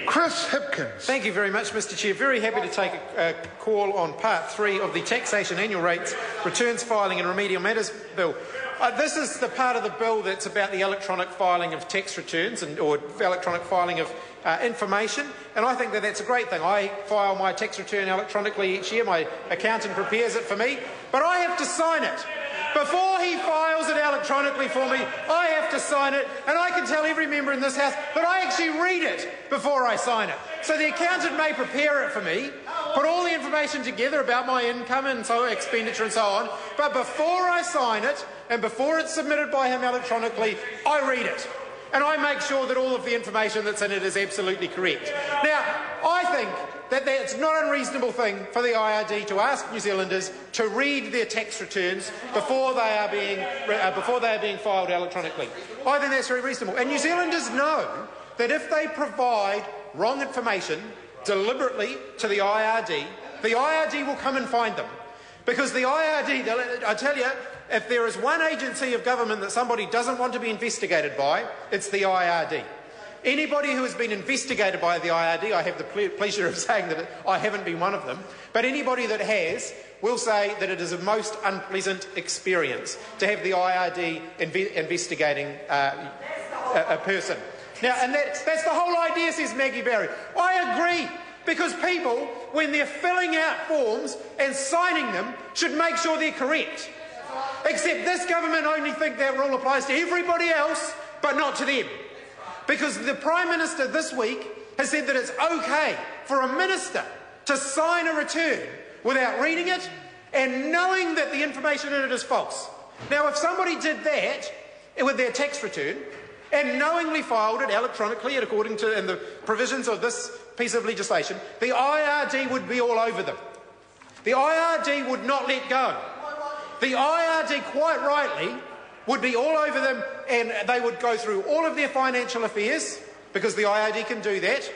Chris Hipkins. Thank you very much, Mr Chair. Very happy to take a call on Part 3 of the Taxation Annual Rates, Returns Filing and Remedial Matters Bill. This is the part of the bill that's about the electronic filing of tax returns or electronic filing of information, and I think that that's a great thing. I file my tax return electronically each year. My accountant prepares it for me, but I have to sign it. Before he files it electronically for me, I have to sign it, and I can tell every member in this House that I actually read it before I sign it. So the accountant may prepare it for me, put all the information together about my income and expenditure and so on, but before I sign it, and before it's submitted by him electronically, I read it. And I make sure that all of the information that's in it is absolutely correct. Now, I think that it's not an unreasonable thing for the IRD to ask New Zealanders to read their tax returns before they are being filed electronically. I think that's very reasonable. And New Zealanders know that if they provide wrong information deliberately to the IRD will come and find them. Because the IRD, I tell you, if there is one agency of government that somebody doesn't want to be investigated by, it's the IRD. Anybody who has been investigated by the IRD, I have the pleasure of saying that I haven't been one of them, but anybody that has will say that it is a most unpleasant experience to have the IRD investigating a person. Now, and that's the whole idea, says Maggie Barry. I agree, because people, when they're filling out forms and signing them, should make sure they're correct. Except this government only think that rule applies to everybody else, but not to them. Because the Prime Minister this week has said that it's okay for a minister to sign a return without reading it and knowing that the information in it is false. Now, if somebody did that with their tax return and knowingly filed it electronically according to the provisions of this piece of legislation, the IRD would be all over them. The IRD would not let go. The IRD, quite rightly, would be all over them, and they would go through all of their financial affairs, because the IRD can do that.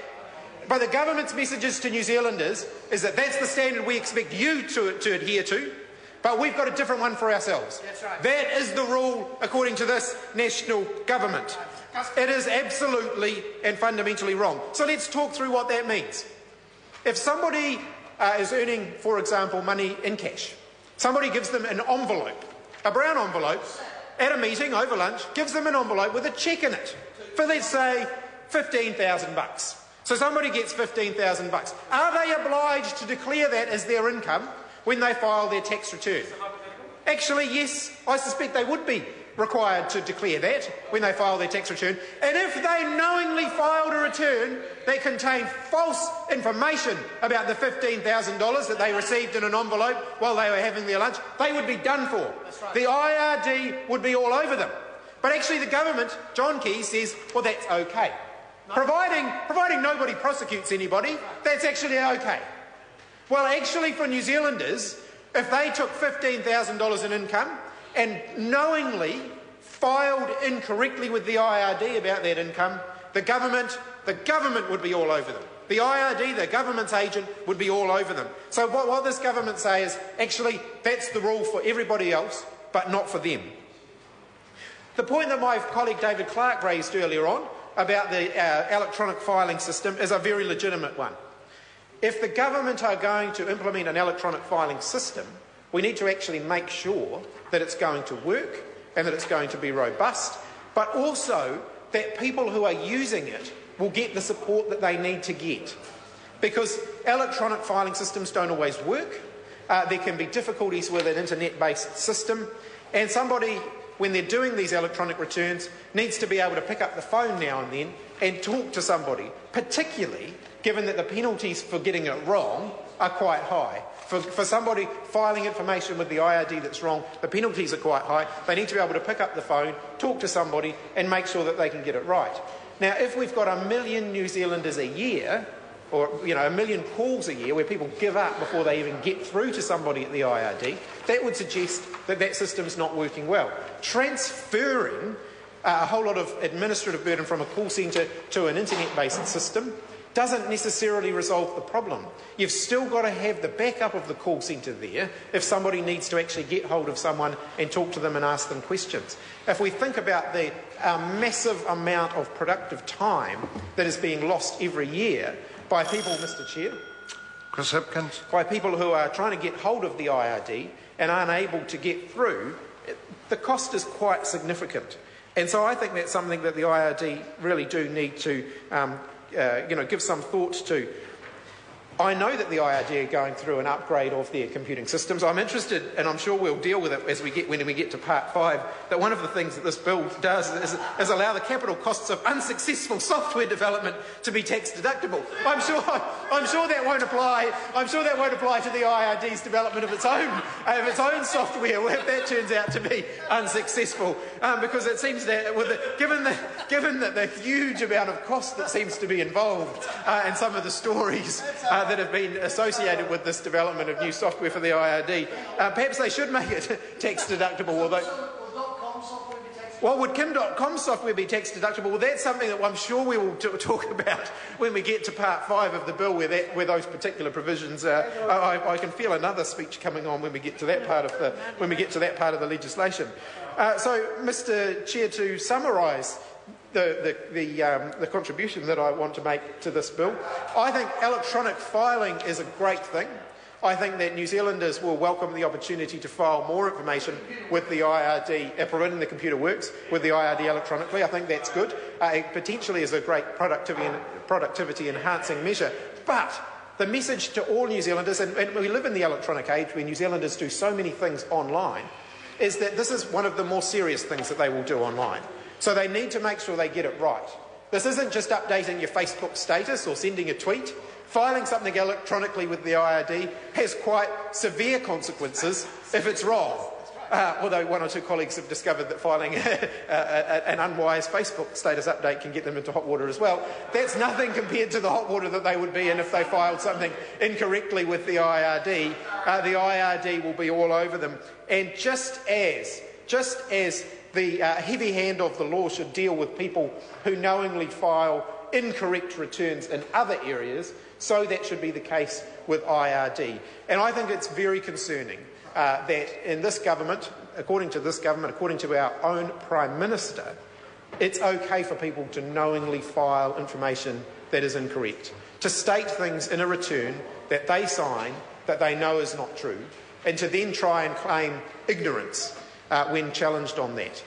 But the government's messages to New Zealanders is that that's the standard we expect you to adhere to, but we've got a different one for ourselves. That's right. That is the rule according to this national government. It is absolutely and fundamentally wrong. So let's talk through what that means. If somebody is earning, for example, money in cash, somebody gives them an envelope, a brown envelope, at a meeting over lunch, gives them an envelope with a cheque in it for, let's say, $15,000. So somebody gets $15,000. Are they obliged to declare that as their income when they file their tax return? Actually, yes, I suspect they would be required to declare that when they file their tax return. And if they knowingly filed a return that contained false information about the $15,000 that they received in an envelope while they were having their lunch, they would be done for. Right. The IRD would be all over them. But actually the government, John Key, says, well, that's okay. No. Providing nobody prosecutes anybody, that's actually okay. Well, actually for New Zealanders, if they took $15,000 in income and knowingly filed incorrectly with the IRD about that income, the government would be all over them. The IRD, the government's agent, would be all over them. So what this government says is, actually, that's the rule for everybody else, but not for them. The point that my colleague David Clark raised earlier on about the electronic filing system is a very legitimate one. If the government are going to implement an electronic filing system, we need to actually make sure that it's going to work and that it's going to be robust, but also that people who are using it will get the support that they need to get. Because electronic filing systems don't always work. There can be difficulties with an internet-based system, and somebody, when they're doing these electronic returns, needs to be able to pick up the phone now and then and talk to somebody, particularly given that the penalties for getting it wrong are quite high. For somebody filing information with the IRD that's wrong, the penalties are quite high. They need to be able to pick up the phone, talk to somebody, and make sure that they can get it right. Now, if we've got 1 million New Zealanders a year, or 1 million calls a year where people give up before they even get through to somebody at the IRD, that would suggest that that system's not working well. Transferring a whole lot of administrative burden from a call centre to an internet-based system doesn't necessarily resolve the problem. You've still got to have the backup of the call centre there if somebody needs to actually get hold of someone and talk to them and ask them questions. If we think about the massive amount of productive time that is being lost every year by people, Mr Chair, Chris Hipkins, by people who are trying to get hold of the IRD and aren't able to get through, the cost is quite significant. And so I think that's something that the IRD really do need to give some thought to. I know that the IRD are going through an upgrade of their computing systems. I'm interested, and I'm sure we'll deal with it when we get to Part 5, that one of the things that this bill does is allow the capital costs of unsuccessful software development to be tax deductible. I'm sure that won't apply. I'm sure that won't apply to the IRD's development of its own software if that turns out to be unsuccessful, because it seems that given the huge amount of cost that seems to be involved and some of the stories that have been associated with this development of new software for the IRD. Perhaps they should make it tax deductible. Well, would Kim.com software be tax deductible? Well, that's something that I'm sure we will talk about when we get to Part 5 of the bill, where those particular provisions are. I can feel another speech coming on when we get to that part of the legislation. So, Mr. Chair, to summarise the contribution that I want to make to this bill, I think electronic filing is a great thing. I think that New Zealanders will welcome the opportunity to file more information with the IRD, providing the computer works with the IRD electronically. I think that's good. It potentially is a great productivity enhancing measure. But the message to all New Zealanders, and we live in the electronic age where New Zealanders do so many things online, is that this is one of the more serious things that they will do online. So they need to make sure they get it right. This isn't just updating your Facebook status or sending a tweet. Filing something electronically with the IRD has quite severe consequences if it's wrong. Although one or two colleagues have discovered that filing an unwise Facebook status update can get them into hot water as well. That's nothing compared to the hot water that they would be in if they filed something incorrectly with the IRD. The IRD will be all over them. And just as the heavy hand of the law should deal with people who knowingly file incorrect returns in other areas, so that should be the case with IRD. And I think it's very concerning that in this government, according to our own Prime Minister, it's okay for people to knowingly file information that is incorrect, to state things in a return that they sign that they know is not true, and to then try and claim ignorance when challenged on that.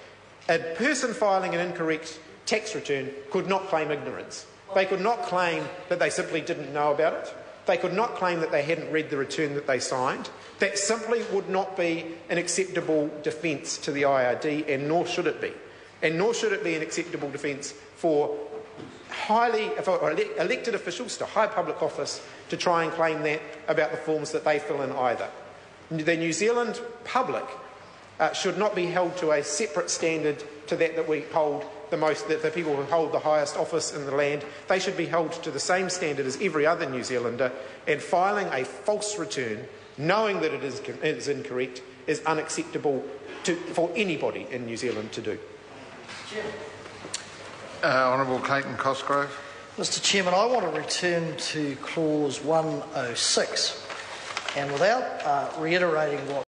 A person filing an incorrect tax return could not claim ignorance. They could not claim that they simply didn't know about it. They could not claim that they hadn't read the return that they signed. That simply would not be an acceptable defence to the IRD, and nor should it be. And nor should it be an acceptable defence for elected officials to high public office to try and claim that about the forms that they fill in either. The New Zealand public should not be held to a separate standard to that we hold the people who hold the highest office in the land. They should be held to the same standard as every other New Zealander, and filing a false return, knowing that it is incorrect, is unacceptable for anybody in New Zealand to do. Honourable Clayton Cosgrove. Mr Chairman, I want to return to clause 106, and without reiterating what